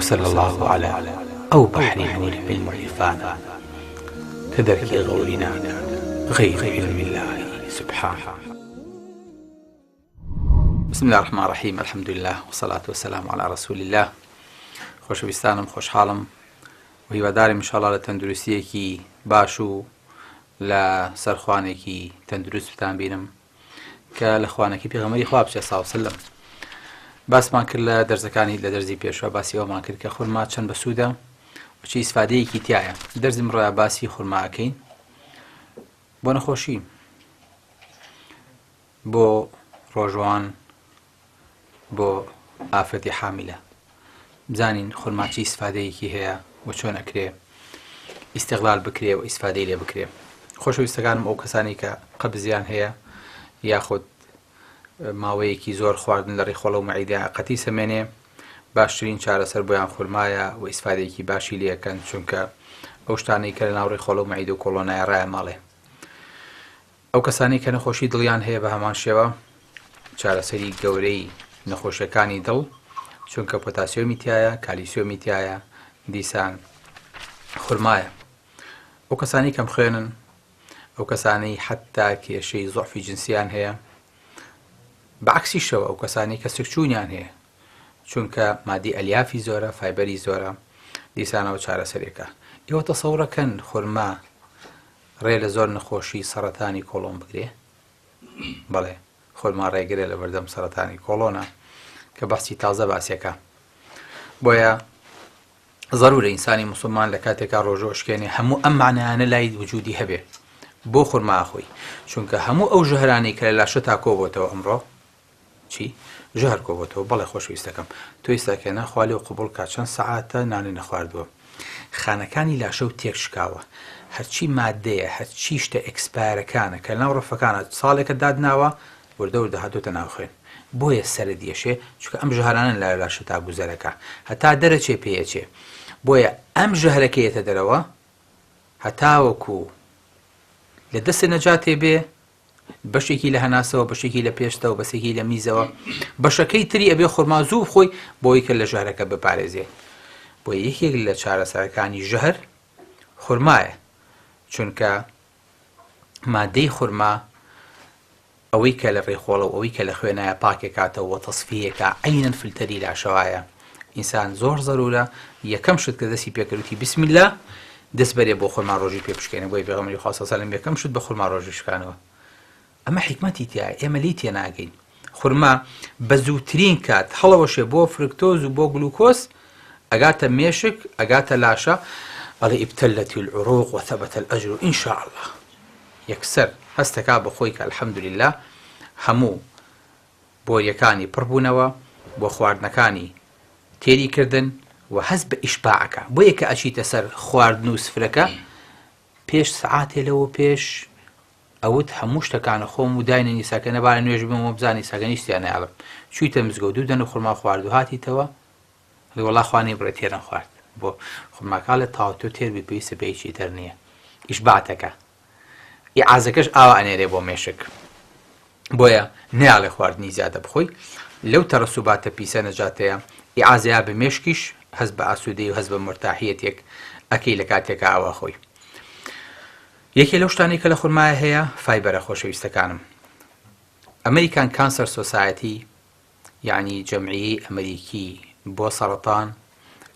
وصلى الله على أو بحر نور بالمعرفان كدرك غورنا غير علم الله سبحانه. بسم الله الرحمن الرحيم. الحمد لله والصلاة والسلام على رسول الله. خوش بستانم، خوش حالم و هیوادارم انشاءالله لتندرستیەکی باش و لە سەرخوانێکی تەندروست بتان بینم کە لە خوانێکی پێغەمبەری خوا بچێ ساڵ سلم. باسمان کرد لە دەرزەکانی لە دەرزی پێشوە باسی ئەومان کرد کە خورما چەند بەسوودە و چی ئیسفادەیەکی تایە. دەرزی مرۆیە باسی خورما ئەکەین بۆ نەخۆشی، بۆ ڕۆژوان، بۆ ئافرەتی حاملە. بزانین خورما چی ئیسفادەیەکی هەیە و چۆن ئەکرێ ئیستیغلال بکرێ و ئیسفادەی لێ بکرێ. خۆشەویستەکانم، ئەو کەسانی کە قەبزیان هەیە یاخود ماوەیەکی زۆر خواردن لە ڕێخۆڵە و مەعیدە قەتی سەمێنێ، باشترین چارەسەر بۆیان خورمایە و ئیسفادەیەکی باشی لێەکەن، چونکە ئەو شتانەی کە لە ناو ڕێخۆڵە و مەعیدە و کۆڵۆنایە ڕایە ماڵێ. ئەو کەسانی کە نەخۆشی دڵیان هەیە بە هەمان شێوە چارەسەری گەورەی نەخۆشیەکانی دڵ، چونکە پۆتاسیۆمی تایە، کالیسیۆمی تایە، دیسان خورمایە. ئەو کەسانی کەم خوێنن، ئەو کەسانی حتا کێشەی زۆعفی جنسیان هەیە، بەعکسیشەوە ئەو کەسانی کە سکچوونیان هەیە، چونکە مادی ئەلیافی زۆرە، فایبەری زۆرە، دیسانەوە چارەسەرێکە. ئێوە تەسەوڕەکەن خورما ڕێ لە زۆر نەخۆشی سەرەتانی کۆڵۆن بگرێ؟ بەڵێ، خورما ڕێگرێ لە بەردەم سەرەتانی کۆڵۆنە کە باسی تازە باسیەکە. بۆیە ضرورە ئینسانی موسڵمان لە کاتێکا ڕۆژۆ شکێنێ هەموو ئەم معنایانە لای وجودی هەبێ بۆ خورما خۆی، چونکە هەموو ئەو ژەهرانەی کە لە لاشە تا کۆبۆتەوە ئەمڕۆ چی؟ ژەهر کۆبۆتەوە. بەڵێ خۆشەویستەکەم، تۆ ئێستاکەنە خوا لێو قبوڵ کا چەند سەعاتە نانی نەخواردووە، خانەکانی لاشە و تێک شکاوە، هەرچی مادەیە، هەرچی شتە ئەکسپایرەکانە کە لەناو ڕەفەکانە ساڵێکە دادناوە وردە وردە هاتۆتە ناو خوێن. بۆیە سەرت دێشێ، چونکە ئەم ژەهرانە لە لاشە تا گوزەرەکە هەتا دەرەچێ پێیەچێ. بۆیە ئەم ژەهرەکەیەتە دەرەوە هەتاوەکو لە دەستە نەجاتێ بێ، بەشێکی لە هەناسەوە، بەشێکی لە پێشتەوە، بەسێکی لە میزەوە، بەشەکەی تری ئەبێ خورما زوو بخۆی بۆی کە لە ژەهرەکە بپارێزێ. بۆیە یەکێک لە چارەسەرەکانی ژەهر خورمایە، چونکە مادەی خورما ئەوەی کە لە ڕێخۆڵە و ئەوەی کە لە خوێنایە پاکێکاتەوە تەصفیەکە عەینەن فلتەری لاشەوایە. ئینسان زۆر زەرورە یەکەم شت کە دەستی پێکەوتی بسم الله دەست بەرێ بۆ خورما ڕۆژی پێ بشکێنێ. بۆی پێغەمبەری خوا صلی الله عەلەیهی وسەلەم یەکەم شت بە خورما ڕۆژی شکانەوە. ئەمە حیکمەتی تایە، ئێمە لی تێناگەین. خورما بە زووترین کات هەڵەوەشێ بۆ فرکتۆز و بۆ گلوکۆز، ئەگاتە مێشک، ئەگاتە لاشە، ئەڵێ ئیبتەلەتی العروق وثەبەتە الئەجر ئین شاء الله. یەکسەر هەستەکا بە خۆی کە الحەمدولله هەموو بۆریەکانی پڕبوونەوە، بۆ خواردنەکانی تێری کردن و هەست بە ئیشباعەکە. بۆیە کە ئەچیتە سەر خواردن و سفرەکە پێش سەعاتێ لەوە پێش ئەوت هەموو شتەکانە خۆم و داینە نیساکە نەبارە نوێژ بم و بزانی ساگەنیستیان نایڵم. چوویتە مزگەوت و دەن و خورما خوارد و هاتیتەوە وەڵا خوانی بڕێ تێرە خوارد بۆ خورماکە لە تاوە تۆ تێر بی پێویستە پێیچی تەر نییە. ئیشباعەکە ئیعازەکەش ئاوا ئەنێرێ بۆ مێشک. بۆیە نەیاڵێ خواردنی زیادە بخۆی. لەو تەڕەسوباتە پیسە نەجاتەیە ئیعازەیە بە مێشکیش هەست بە ئاسوودەی و هەست بە مرتاحیەتێک ئەکەی لە کاتێکە ئاوا خۆی. یەکێ لەو شتانی کە لە خورمایە هەیە فایبەرە. خۆشەویستەکانم، ئەمریکان کانسەر سۆسایەتی یعنی جەمعیەی ئەمریکی بۆ سەرەتان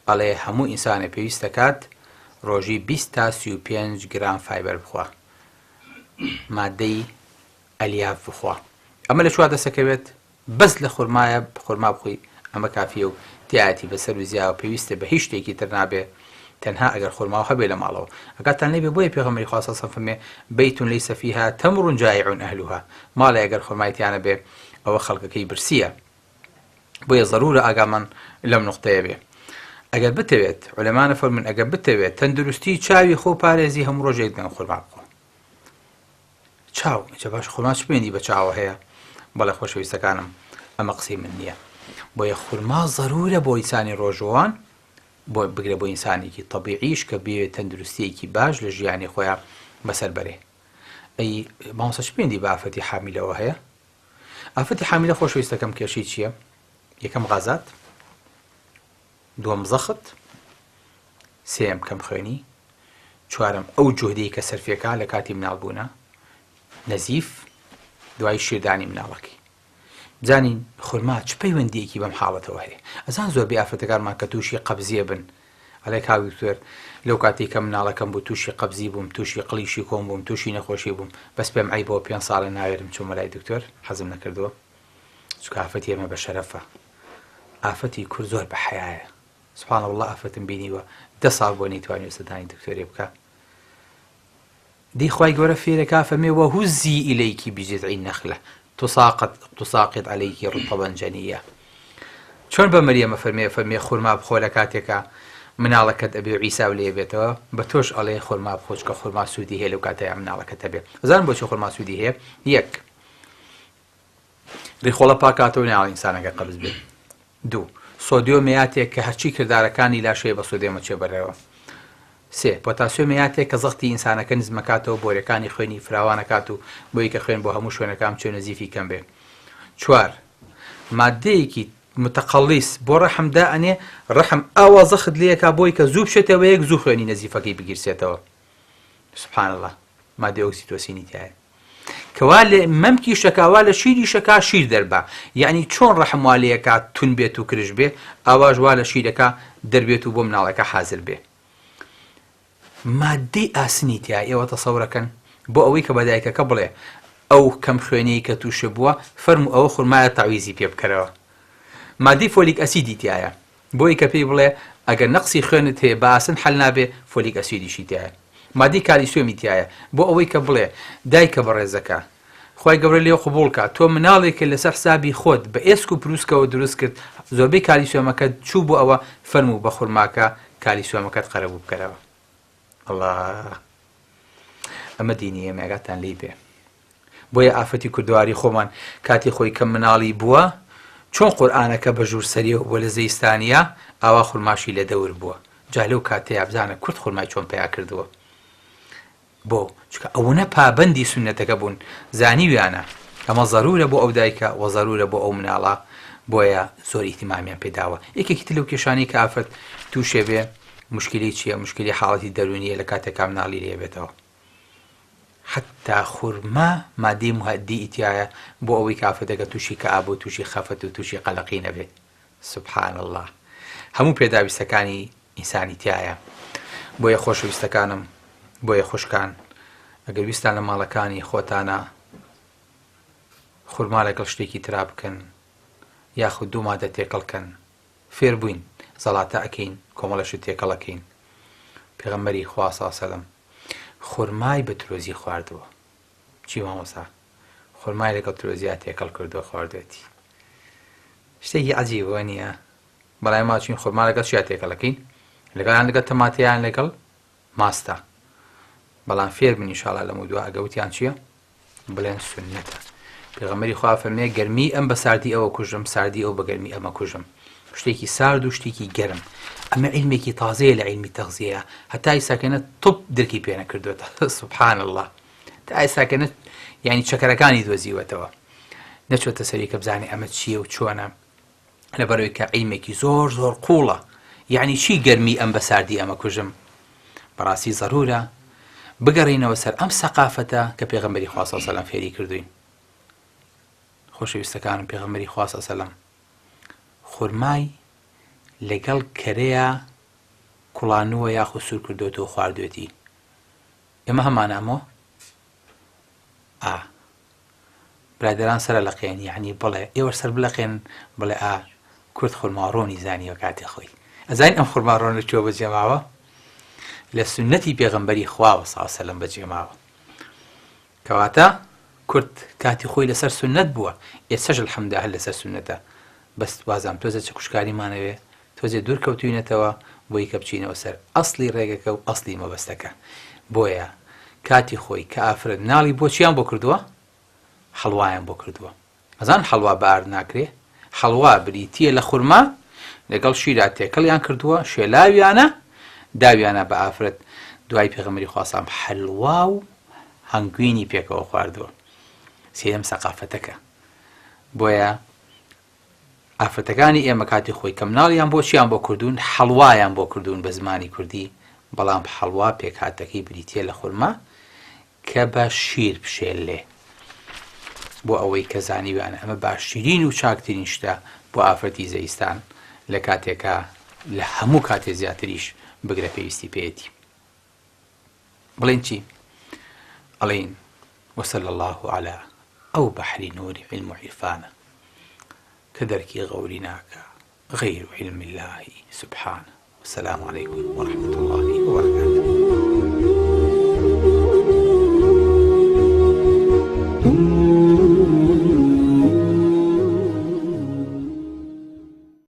ئەڵێ هەموو ئینسانە پێویستە کات ڕۆژی 20 تا 35 گرام فایبەر بخوا، مادەی ئەلیاف بخوا. ئەمە لە چوا دەسەکەوێت؟ بەس لە خورمایە خورما بخۆی ئەمە کافیە و تیاەتی بەسەر و زیاوە پێویستە بە هیچ شتێکی تر نابێ تەنها ئەگەر خورما هەبێ لە ماڵەوە. ئەگاتان لێبێ بۆیە پێغەمبەری خوا صلی الله عەلەیهی وسەلەم فەرمێ بەیت لەیسە فیها تەمر جائع ئەهلها. ماڵێ ئەگەر خورمایەتیانە بێ ئەوە خەڵکەکەی برسیە. بۆیە ضرورە ئاگامان لەم نوقتەیە بێ. ئەگەر بتەوێت، عولەمانە فەرمون ئەگەر بتەوێت تەندروستی چاوی خۆ پارێزی هەموو ڕۆژێک دەن خورما بخۆ. چاو جا باش خورما چ پێنی بە چاوە هەیە؟ بەڵێ خۆشەویستەکانم ئەمە قسەی من نییە. بۆیە خورما ضرورە بۆ ئینسانی ڕۆژەوان، بۆ بگرێ بۆ ئینسانێکی تەبیعیش کە بێت تەندروستیەکی باش لە ژیانی خۆیان بەسەر بەرێ. ئەی مامۆستا چ پێندی بە ئافەتی حامیلەوە هەیە؟ ئافەتی حامیلە خۆشەویستەکەم کێشەی چییە؟ یەکەم غازات، دووەم زەخت، سێم کەم خوێنی، چوارم ئەو جوهدەی کە سەرفێکا لە کاتی مناڵبوونە نەزیف، دوای شیردانی مناڵەکەی. بزانین خورما چ پەیوەندیەکی بەم حاڵەتەوە هەیە. ئەزان زۆربەی ئافرەتەکانمان کە تووشی قەبزیە بن، ئەڵێ کاوی دکتۆر لەو کاتێک کە مناڵەکەم بوو تووشی قەبزی بووم، تووشی قڵیشی کۆم بووم، تووشی نەخۆشی بووم، بەس پێم عیبەوە 5 ساڵە ناوێرم چوومە لای دکتۆر حەزم نەکردووە. چونکە ئافەتی ئێمە بە شەرەفە، ئافەتی کورد زۆر بە حەیایە. سوبحان الله ئافرەتم بینیوە 10 ساڵ بۆ نەیتوانی سەدانی دکتۆرێ بکە. دی خوای گەورە فێرەکا فەرمێ وەهوزی ئیلەیکی بجذعی النەخلە تساقط عليك رطبا جنيا. چۆن بە مەریەمە فەرمێ خورما بخۆ لە کاتێکە مناڵەکەت ئەبێ و عیسا لێ بێتەوە، بە تۆش ئەڵێ خورما بخۆ کە خورما سوودی هەیە لەو کاتەیە مناڵەکەت هەبێ. ئەزانم بۆچی خورما سوودی هەیە؟ یەک، ڕیخۆڵە پاکاتەوە ناڵ ئینسانەکە قەبز بێت. دوو، سۆدیۆمەیاتێک کە هەرچی کردارەکانی لاشەیە بە سۆدیۆمە چێبەرەوە. سێ، پۆتاسیۆمەیاتێک کە زەختی ئینسانەکە نزمەکاتەوە بۆرەکانی خوێنی فراوانەکات و بۆی کە خوێن بۆ هەموو شوێنەکان چۆن نزیفی کەم بێ. چوار، مادەیەکی متەقەڵیس بۆ ڕەحمدا ئەنێ ڕەحم ئاوا زەخت لێیەکا بۆی کە زوو بشێتەوە یەک زوو خوێنی نەزیفەکەی بگیرسێتەوە. سوبحان الله، مادەی ئۆکسیتۆسینی تایە کەوا لە مەمکی شەکاوا لە شیری شەکا شیر دەربا، یعنی چۆن ڕەحم وا لێیەکا تون بێت و کرش بێ، ئاواژ وا لە شیرەکە دەربێت و بۆ مناڵەکە حازر بێ. مادەی ئاسنی تیا ئێوە تەسەورەکەن بۆ ئەوەی کە بەدایکەکە بڵێ ئەو کەم خوێنەی کە تووشە بووە فەرمو ئەوە خورمایە تاویزی پێ بکەرەوە. مادەی فۆلیک ئەسیدی تایە بۆی کە پێی بڵێ ئەگەر نەقسی خوێنت هەیە باسن حەل نابێ فۆلیک ئەسیدیشی تایە. مادەی کالیسیۆمی تایە بۆ ئەوەی کە بڵێ دایکە بەڕێزەکە خوای گەورە لێ قبوڵکە تۆ مناڵێکە لەسەر حسابی خۆت بە ئێسک و پرووسکەوە دروست کرد زۆربەی کالیسیۆمەکەت چوو بۆ ئەوە فەرموو بە خورماکە کالیسیۆمەکەت قەرەبوو بکەرەوە. الله، ئەمە دینی ئێمەگاتان لی بێ. بۆیە ئافەتی کوردواری خۆمان کاتی خۆی کەم مناڵی بووە چۆن قورئانەکە بە ژوورسەریەوە بۆ لە زەیستانیا ئاوا خورماشی لە دەور بووە. جا لەو کاتەیە بزانە کورد خورمای چۆن پیا کردووە. بۆ چکە ئەوەنە پابەندی سونەتەکە بوون زانیویانە ئەمە ضرورە بۆ ئەو دایکە و ضرورە بۆ ئەو مناڵە، بۆیە زۆر ئیتیمامیان پێداوە. یەکێکی تر لەو کێشانەی کە ئافرەت تووشێ بێ مشکلی چییە؟ مشکلی حاڵەتی دەرونیە لە کاتێکا مناڵی لێ بێتەوە. حتا خورما مادەی مهدی ئیتیایە بۆ ئەوەی کافرەتەکە تووشی کەئاب و تووشی خەفەت و تووشی قەلەقی نەبێت. سوبحان الله، هەموو پێداویستەکانی ئینسانی تایە. بۆیە خۆشەویستەکانم، بۆیە خوشکان، ئەگەر ویستان لە ماڵەکانی خۆتانە خورما لەگەڵ شتێکی ترا بکەن یاخود دوو مادە تێکەڵکەن، فێر بووین زەڵاتە ئەکەین کۆمەڵەشت تێکەڵەکەین. پێغەمبەری خوا سەڵڵەهو عەلەیهی وسەلەم خورمای بە ترۆزی خواردووە. چی مامۆستا؟ خورمای لەگەڵ ترۆزیا تێکەڵ کردووە خواردوێتی. شتێکی عەجیبە نییە؟ بەڵای ماچین خورما لەگەڵ چیا تێکەڵەکەین؟ لەگەڵیان لەگەڵ تەماتەیان لەگەڵ ماستا. بەڵام فێر بن ئینشاڵڵا لەمە دووە ئەگەوتیان چییە؟ بڵێن سوننەتە. پێغەمبەری خوا فەرمێ گەرمی ئەم بە ساردی ئەوە کوژم، ساردی ئەو بە گەرمی ئەمە کوژم. شتێکی سارد و شتێکی گەرم. ئەمە عیلمێکی تازەیە لە عیلمی تەغزیەیە، هەتا ئیساکەنە توپ دەرکی پێ نەکردوێتە. سوبحان الله، تا ئیساکەنە یعنی چەکەرەکانی دۆزیوەتەوە نەچۆتە سەری کە بزانێ ئەمە چییە و چۆنە، لەبەرەوەی کە عیلمێکی زۆر زۆر قوڵە. یعنی چی گەرمی ئەم بە ساردی ئەمە کوژم؟ بەڕاستی ضرورە بگەڕینەوە سەر ئەم سەقافەتە کە پێغەمبەری خوا سەڵڵەهو عەلەیهی وسەلەم فێری کردوین. خۆشەویستەکانم، پێغەمبەری خوا سەڵڵەهو عەلەیهی وسەلەم خورمای لەگەڵ کەرەیە کوڵانووە یاخود سوور کردوێتەوە خواردوێتی. ئێمە هەمانامەوە؟ برادران سەرە لەقێن، یعنی بڵێ ئێوە سەر بلەقێن بڵێ کورد خورماڕۆنی زانیوە کاتی خۆی. ئەزانین ئەم خورماڕۆن لە کوێ بەجێماوە؟ لە سنەتی پێغەمبەری خواوە سەڵڵەهو عەلەیهی وسەلەم بەجێماوە. کەواتە کورد کاتی خۆی لەسەر سنەت بووە، ئێستاش الحەمدولله هەر لەسەر سنەتە. بەس وازام تۆزە چ کوشکاریمانەوێ تۆزێ دوور کەوتوینەتەوە بۆی کە بچینەوە سەر ئەسڵی ڕێگەکە و ئەسڵی مەبەستەکە. بۆیە کاتی خۆی کە ئافرەت ناڵی بۆ چیان بۆ کردووە؟ حەڵوایان بۆ کردووە. ئەزان حەڵوا بەئار ناکرێ، حەڵوا بریتیە لە خورما لەگەڵ شیرا تێکەڵیان کردووە، شێلاویانە داویانە بە ئافرەت. دوای پێغەمبەری خوا سەڵڵەهو عەلەیهی وسەلەم حەلوا و هەنگوینی پێکەوە خواردووە. سێم سەقافەتەکە. بۆیە ئافرەتەکانی ئێمە کاتی خۆی کە مناڵیان بۆ چیان بۆ کردوون حەڵوایان بۆ کردوون بە زمانی کوردی بەڵام حەڵوا پێکهاتەکەی بریتیە لە خورما کە بە شیر بشێلێ بۆ ئەوەی کە زانیویانە ئەمە باشترین و چاکترین شتە بۆ ئافرەتی زەویستان لە کاتێکە لە هەموو کاتێ زیاتریش بگرە پێویستی پێێتی بڵێن چی؟ ئەڵێن وصلى الله على ئەو بەحری نوری علم و عیرفانە کە دەرکی غەوری ناکە غەیر علم الله سبحانه والسلام عليكم ورحمة الله وبركاته